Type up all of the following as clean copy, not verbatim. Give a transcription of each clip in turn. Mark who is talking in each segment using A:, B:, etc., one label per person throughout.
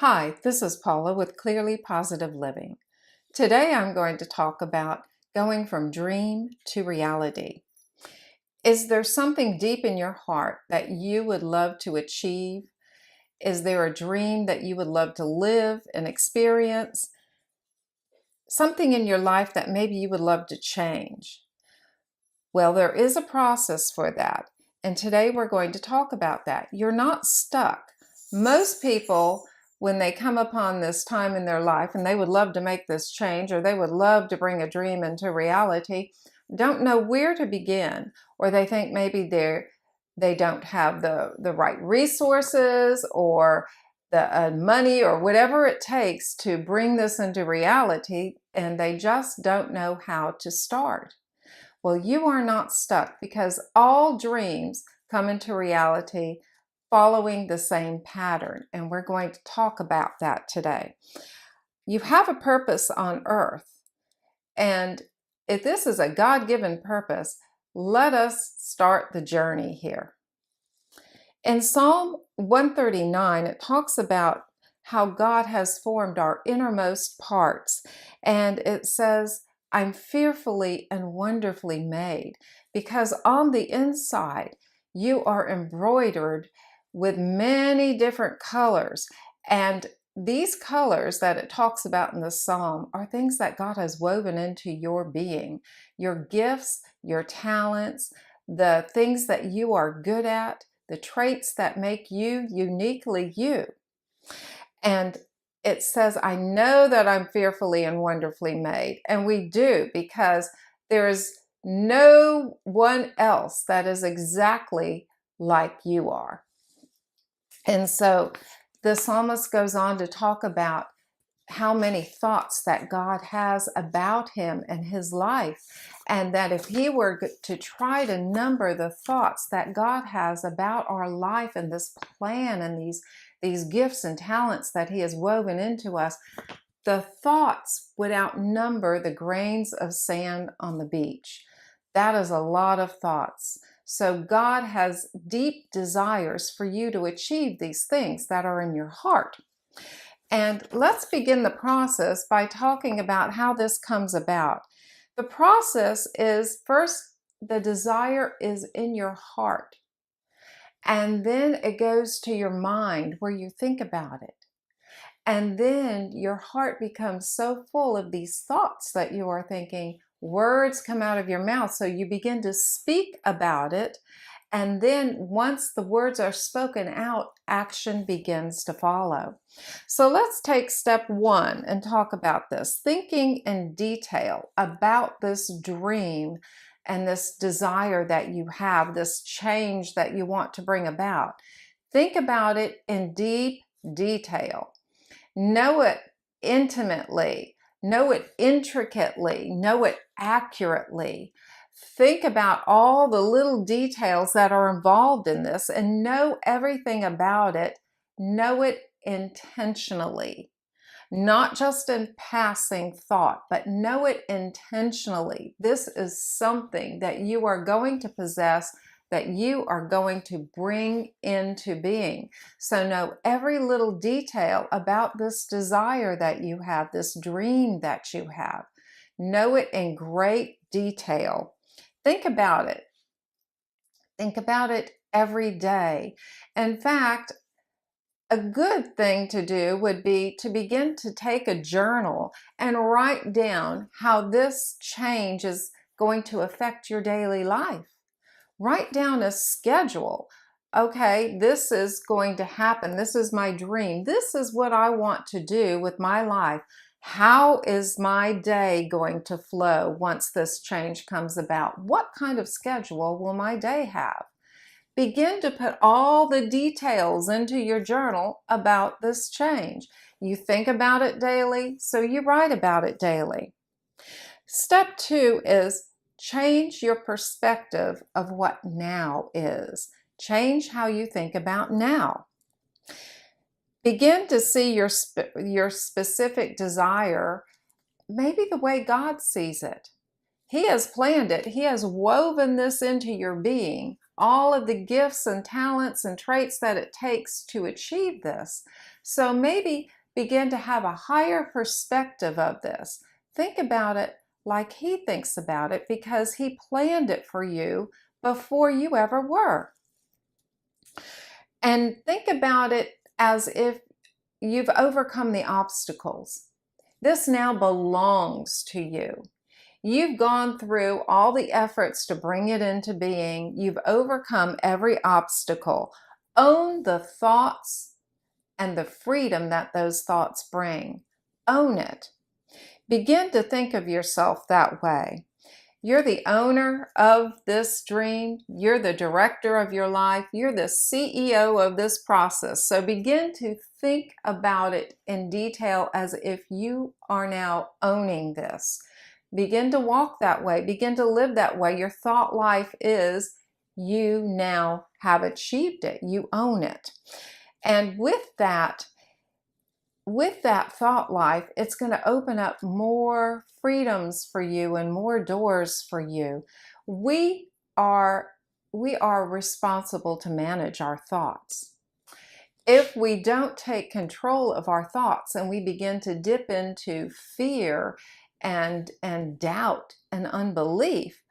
A: Hi, this is Paula with Clearly Positive Living. Today I'm going to talk about going from dream to reality. Is there something deep in your heart that you would love to achieve? Is there a dream that you would love to live and experience? Something in your life that maybe you would love to change? Well, there is a process for that, and today we're going to talk about that. You're not stuck. Most people, when they come upon this time in their life and they would love to make this change or they would love to bring a dream into reality, don't know where to begin, or they think maybe they don't have the right resources or the money or whatever it takes to bring this into reality, and they just don't know how to start. Well, you are not stuck because all dreams come into reality following the same pattern, and we're going to talk about that today. You have a purpose on earth, and if this is a God-given purpose, let us start the journey here. In Psalm 139, it talks about how God has formed our innermost parts, and it says, I'm fearfully and wonderfully made, because on the inside you are embroidered with many different colors. And these colors that it talks about in the psalm are things that God has woven into your being, your gifts, your talents, the things that you are good at, the traits that make you uniquely you. And it says, I know that I'm fearfully and wonderfully made. And we do, because there is no one else that is exactly like you are. And so the psalmist goes on to talk about how many thoughts that God has about him and his life, and that if he were to try to number the thoughts that God has about our life and this plan and these gifts and talents that he has woven into us, the thoughts would outnumber the grains of sand on the beach. That is a lot of thoughts. So God has deep desires for you to achieve these things that are in your heart. And let's begin the process by talking about how this comes about. The process is, first, the desire is in your heart. And then it goes to your mind where you think about it. And then your heart becomes so full of these thoughts that you are thinking, words come out of your mouth. So you begin to speak about it. And then once the words are spoken out, action begins to follow. So let's take step one and talk about this. Thinking in detail about this dream and this desire that you have, this change that you want to bring about. Think about it in deep detail. Know it intimately. Know it intricately. Know it accurately. Think about all the little details that are involved in this and know everything about it. Know it intentionally, not just in passing thought, but know it intentionally. This is something that you are going to possess, that you are going to bring into being. So know every little detail about this desire that you have, this dream that you have. Know it in great detail. Think about it. Think about it every day. In fact, a good thing to do would be to begin to take a journal and write down how this change is going to affect your daily life. Write down a schedule. Okay, this is going to happen. This is my dream. This is what I want to do with my life. How is my day going to flow once this change comes about? What kind of schedule will my day have? Begin to put all the details into your journal about this change. You think about it daily, so you write about it daily. Step two is change your perspective of what now is. Change how you think about now. Begin to see your specific desire maybe the way God sees it. He has planned it. He has woven this into your being, all of the gifts and talents and traits that it takes to achieve this. So maybe begin to have a higher perspective of this. Think about it like He thinks about it, because He planned it for you before you ever were. And think about it as if you've overcome the obstacles. This now belongs to you. You've gone through all the efforts to bring it into being. You've overcome every obstacle. Own the thoughts and the freedom that those thoughts bring. Own it. Begin to think of yourself that way. You're the owner of this dream. You're the director of your life. You're the CEO of this process. So begin to think about it in detail as if you are now owning this. Begin to walk that way. Begin to live that way. Your thought life is you now have achieved it. You own it. And with that thought life, it's going to open up more freedoms for you and more doors for you. We are responsible to manage our thoughts. If we don't take control of our thoughts and we begin to dip into fear and doubt and unbelief,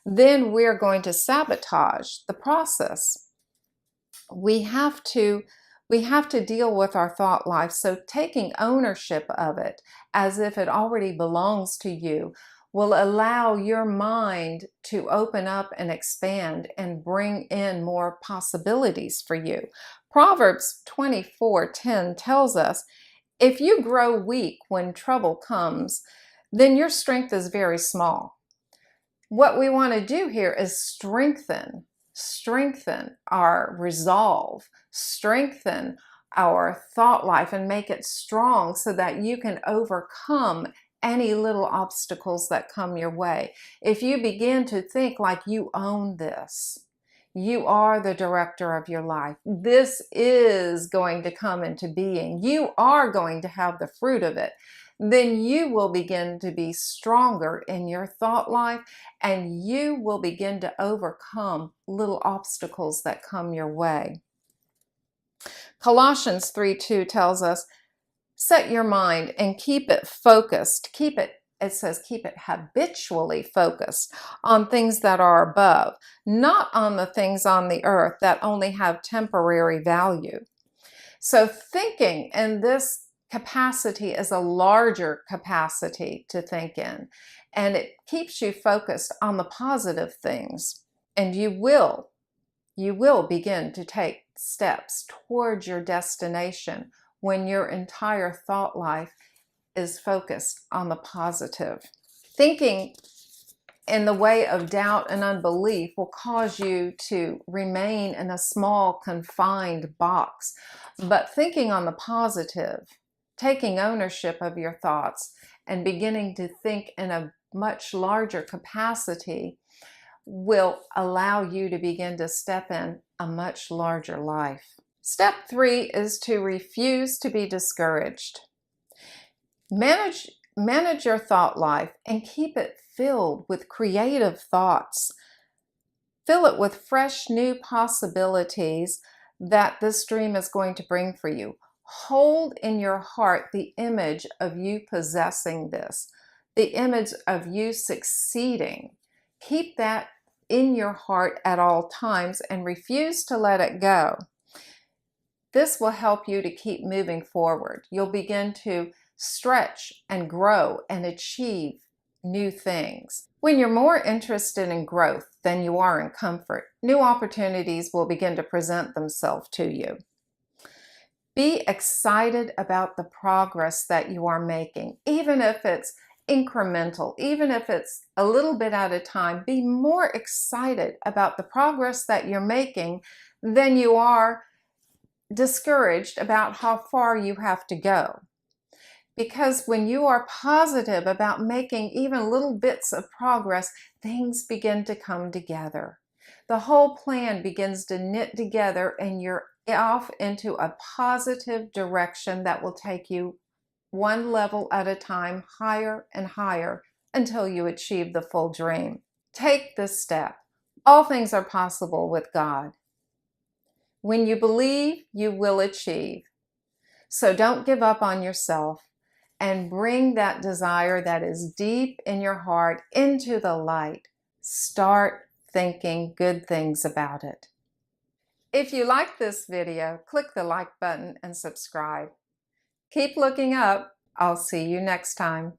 A: then we're going to sabotage the process. We have to deal with our thought life. So taking ownership of it as if it already belongs to you will allow your mind to open up and expand and bring in more possibilities for you. Proverbs 24:10 tells us, if you grow weak when trouble comes, then your strength is very small. What we want to do here is strengthen our resolve, strengthen our thought life, and make it strong so that you can overcome any little obstacles that come your way. If you begin to think like you own this, you are the director of your life. This is going to come into being. You are going to have the fruit of it. Then you will begin to be stronger in your thought life, and you will begin to overcome little obstacles that come your way. Colossians 3:2 tells us, set your mind and keep it focused. It says keep it habitually focused on things that are above, not on the things on the earth that only have temporary value. So thinking in this capacity is a larger capacity to think in, and it keeps you focused on the positive things, and you will begin to take steps towards your destination when your entire thought life is focused on the positive. Thinking in the way of doubt and unbelief will cause you to remain in a small, confined box. But thinking on the positive, taking ownership of your thoughts, and beginning to think in a much larger capacity will allow you to begin to step in a much larger life. Step 3 is to refuse to be discouraged. Manage your thought life and keep it filled with creative thoughts. Fill it with fresh new possibilities that this dream is going to bring for you. Hold in your heart the image of you possessing this, the image of you succeeding. Keep that in your heart at all times and refuse to let it go. This will help you to keep moving forward. You'll begin to stretch and grow and achieve new things. When you're more interested in growth than you are in comfort, new opportunities will begin to present themselves to you. Be excited about the progress that you are making, even if it's incremental, even if it's a little bit at a time. Be more excited about the progress that you're making than you are discouraged about how far you have to go. Because when you are positive about making even little bits of progress, things begin to come together. The whole plan begins to knit together, and you're off into a positive direction that will take you one level at a time, higher and higher, until you achieve the full dream. Take this step. All things are possible with God. When you believe, you will achieve. So don't give up on yourself and bring that desire that is deep in your heart into the light. Start thinking good things about it. If you like this video, click the like button and subscribe. Keep looking up. I'll see you next time.